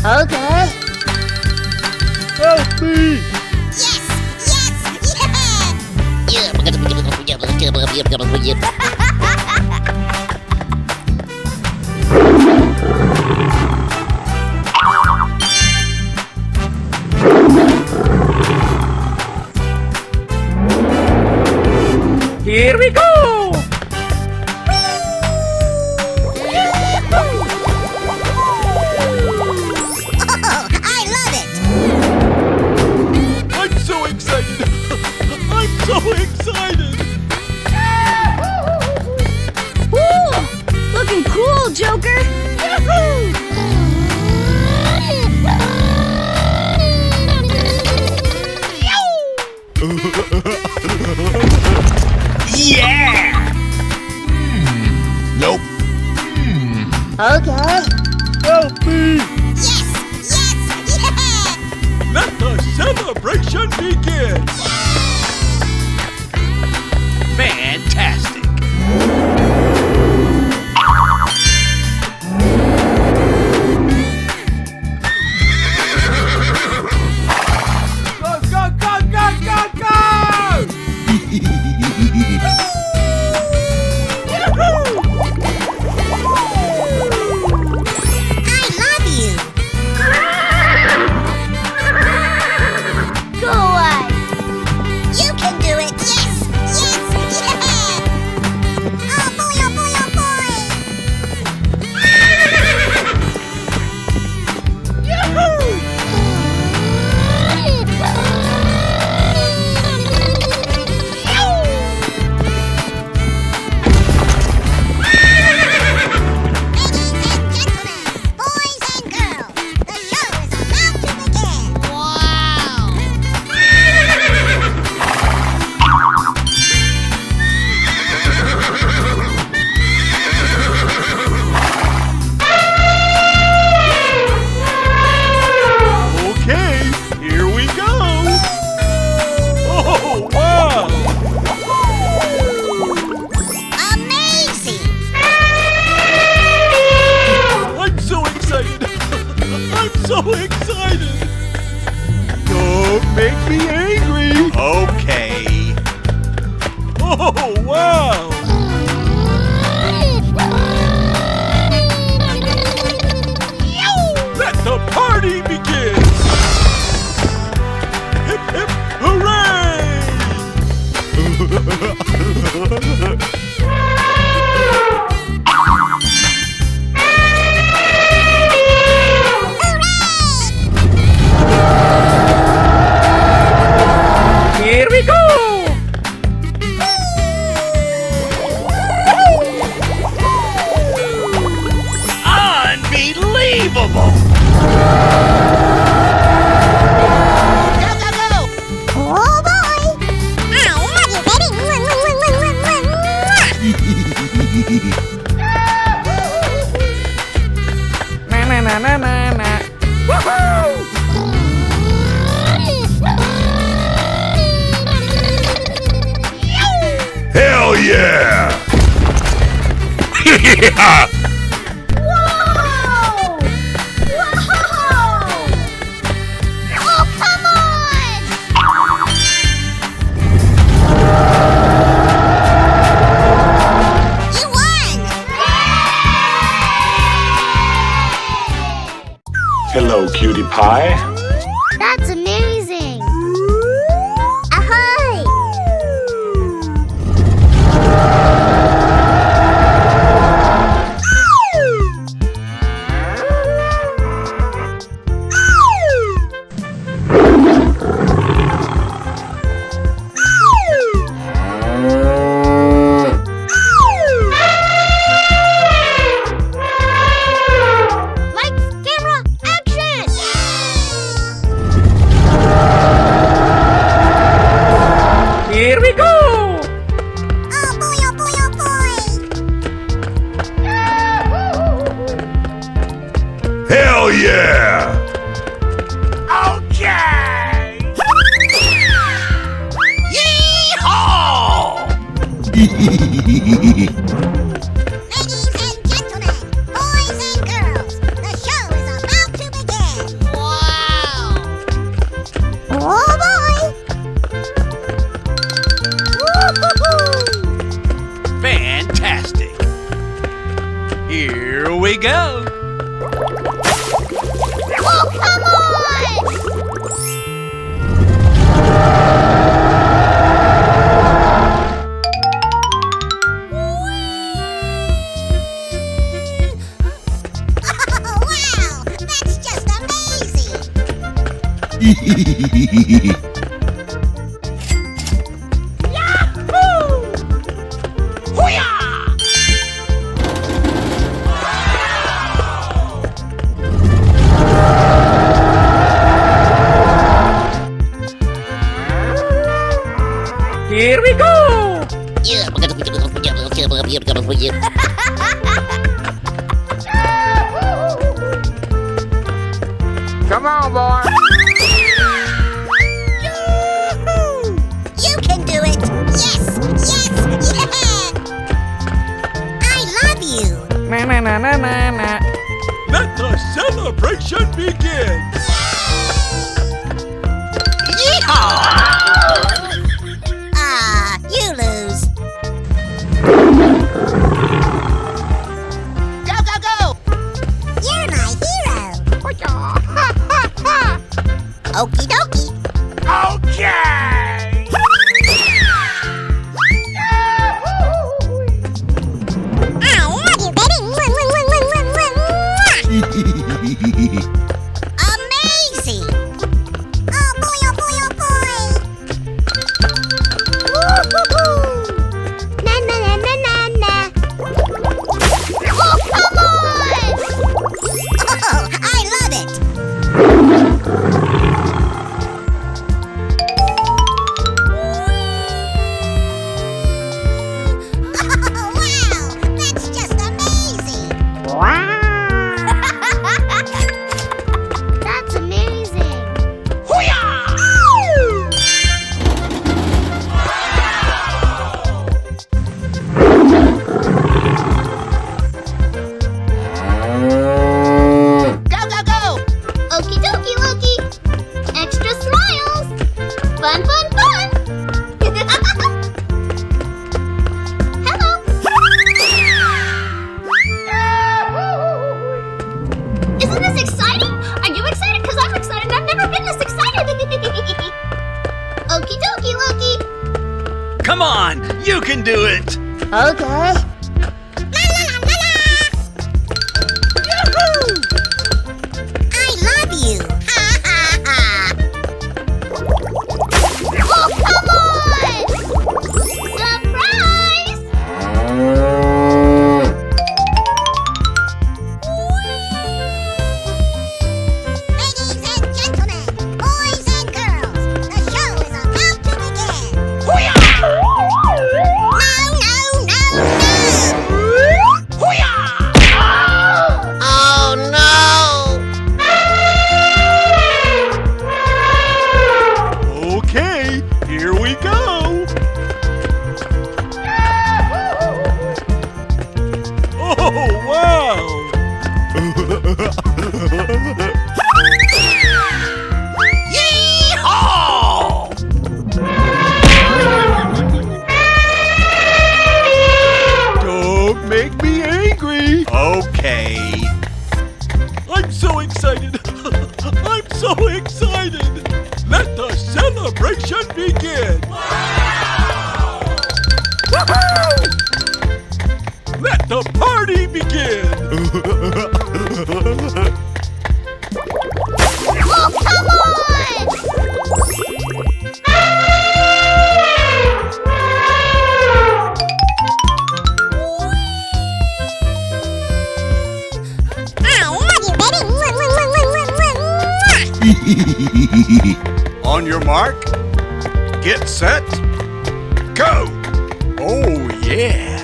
Okay. Help me! Yes! Here we go! Oh, I love it! I'm so excited! I'm so excited! Woo! Looking cool, Joker! Yahoo! Yeah! Nope. Okay. Help me! Yes! Yeah! Let the celebration begin! Fantastic! Go, go, go, go, go, go! I love you! Go away! You can do it! Yes! Yeah! Oh boy, oh boy, oh boy! Ladies and gentlemen, boys and girls, the show is about to begin! Wow! Okay, here we go! Oh, wow! Amazing! I'm so excited! I'm so excited! Don't make me angry! Okay. Oh, wow! Let the party begin! Hip, hip, hooray! Here we go! Unbelievable! Oh boy! I love you, baby! Na na na na na na. Woohoo! Hell yeah! Whoa! Whoa! Oh, come on! You won! Hello, cutie pie. That's amazing! Ahoy! Lights, camera, action! we go. Oh, come on! Oh, wow! That's just amazing! Here we go. Come on, boy. You can do it! Yes! Yes! Yeah! I love you! Na na na na na na. Let the celebration begin! Ah, you lose. Go, go, go! You're my hero! Okie dokie! Okay! I love you, baby! Amazing! Oh boy, oh boy, oh boy! Woo-hoo-hoo! Na na na na na na. Oh, come on! Oh, I love it! Oh, wow! That's just amazing! That's amazing. Go, go, go! Okie dokie, Loki. Extra smiles. Fun, fun, fun. Hello. Isn't this exciting? Are you excited? Because I'm excited. I've never been this excited. Okie dokie, Loki. Come on, you can do it! Okay. I love you! Ha ha ha! Oh, come on! Surprise! Ladies and gentlemen, boys and girls, the show is about to begin! No, no, no, no! Oh no! Okay, here we go! Oh, wow! Yee-haw! Don't make me angry! Okay. I'm so excited! I'm so excited! Let the celebration begin! Woohoo! Let the party begin! Oh, come on! On your mark, get set, go! Oh, yeah!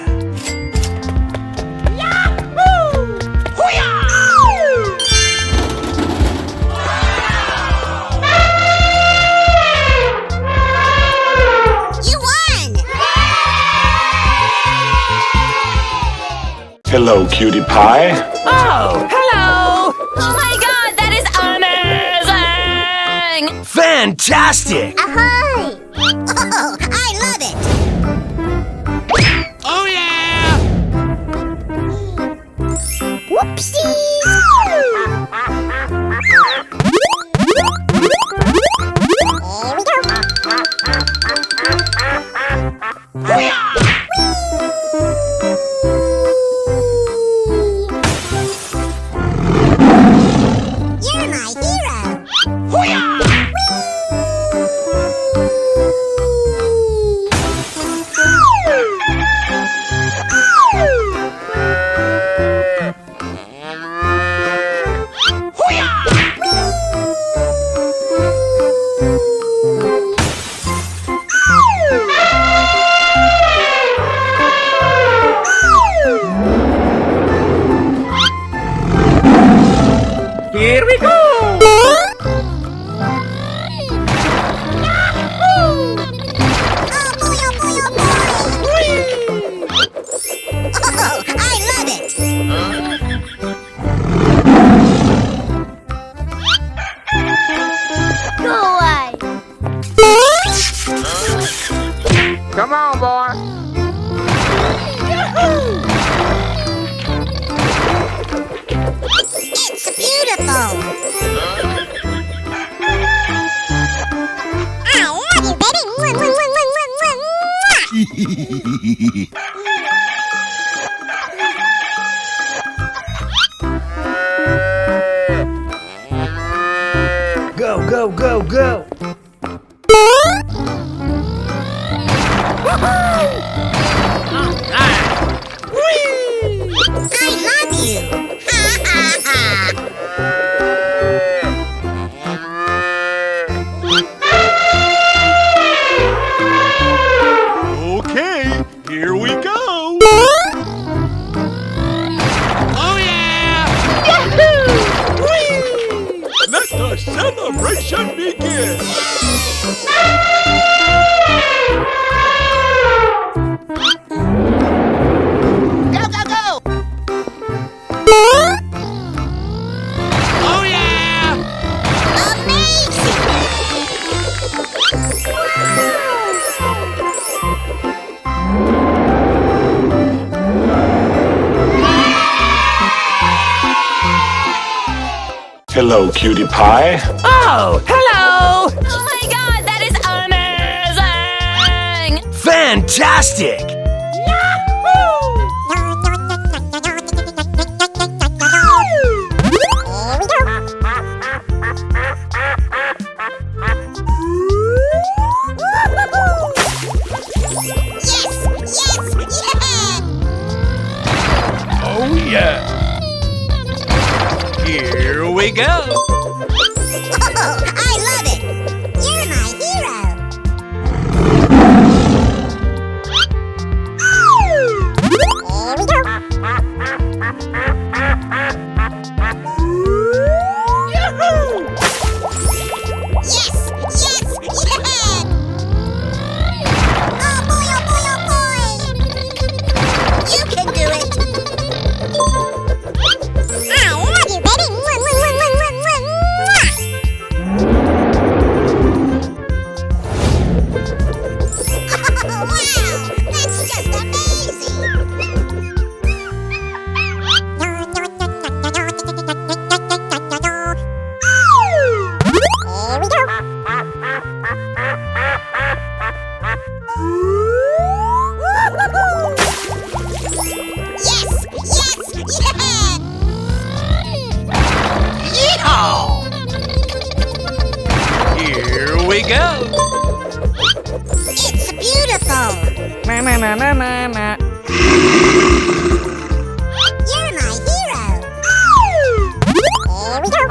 You won! Hello, cutie pie. Oh, hello. Oh my god, that is amazing! Fantastic! Ahoy! Oh, I love it! Oh, yeah! Whoops! Come on, boy. It's beautiful. I love you, baby. Mwah, mwah, mwah, mwah, mwah, mwah. Go, go, go, go. I love you. Ha ha ha. Okay, here we go. Oh, yeah! Let the celebration begin. Go, go, go. Oh, yeah! Amazing. Hello, cutie pie. Oh, hello! Oh my god, that is amazing! Fantastic. Oh, yeah. Here we go. I love it. You're my hero. Here we go. Yes, yes, yeah. Oh boy, oh boy, oh boy. You can do it. I love you, baby. Mwah, mwah, mwah, mwah, mwah, mwah, mwah. Oh, wow, that's just amazing. Here we go. Yes, yes, yeah. Yeehaw! Here we go. It's beautiful. Na na na na na na. You're my hero. Here we go.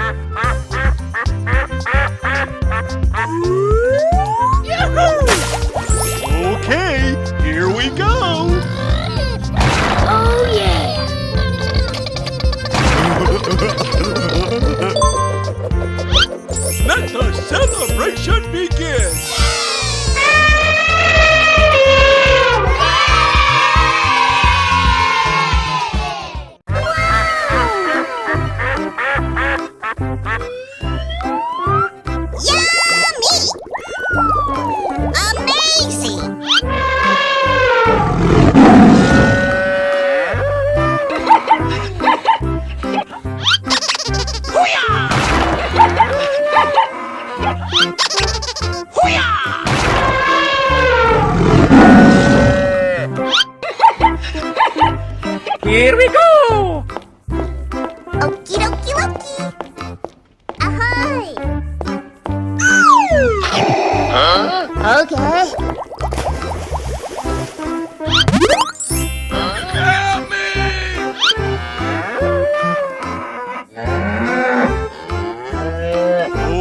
Okay, here we go. Oh, yeah. Let the celebration begin. Yummy! Amazing! Here we go! Okie dokie dokie. Ahoy! Okay. Help me!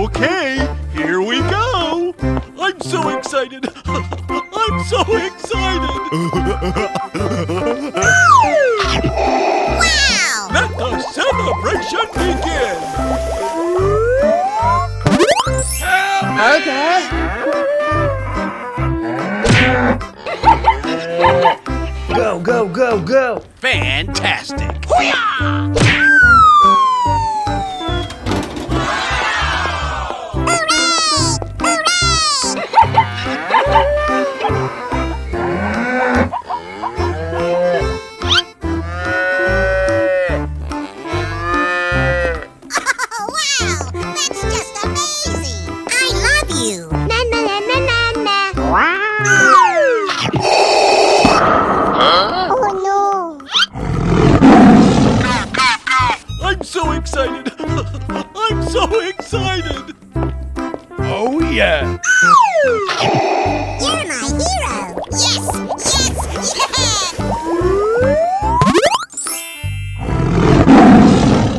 Okay, here we go. I'm so excited. I'm so excited. Wow! Let the celebration begin. Help me! Go, go, go, go! Fantastic. Yeah! You're my hero! Yes! Yes!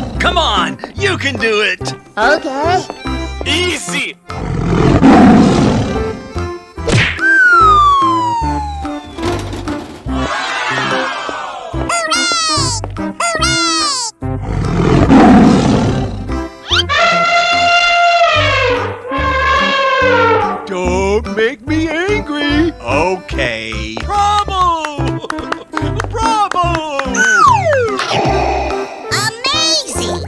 Yeah! Come on! You can do it! Okay. Easy! Don't make me angry! Okay. Bravo! Bravo! Amazing!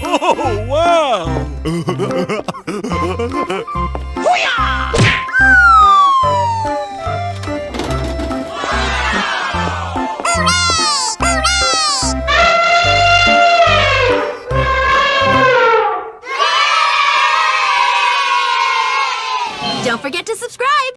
Oh, wow! Don't forget to subscribe.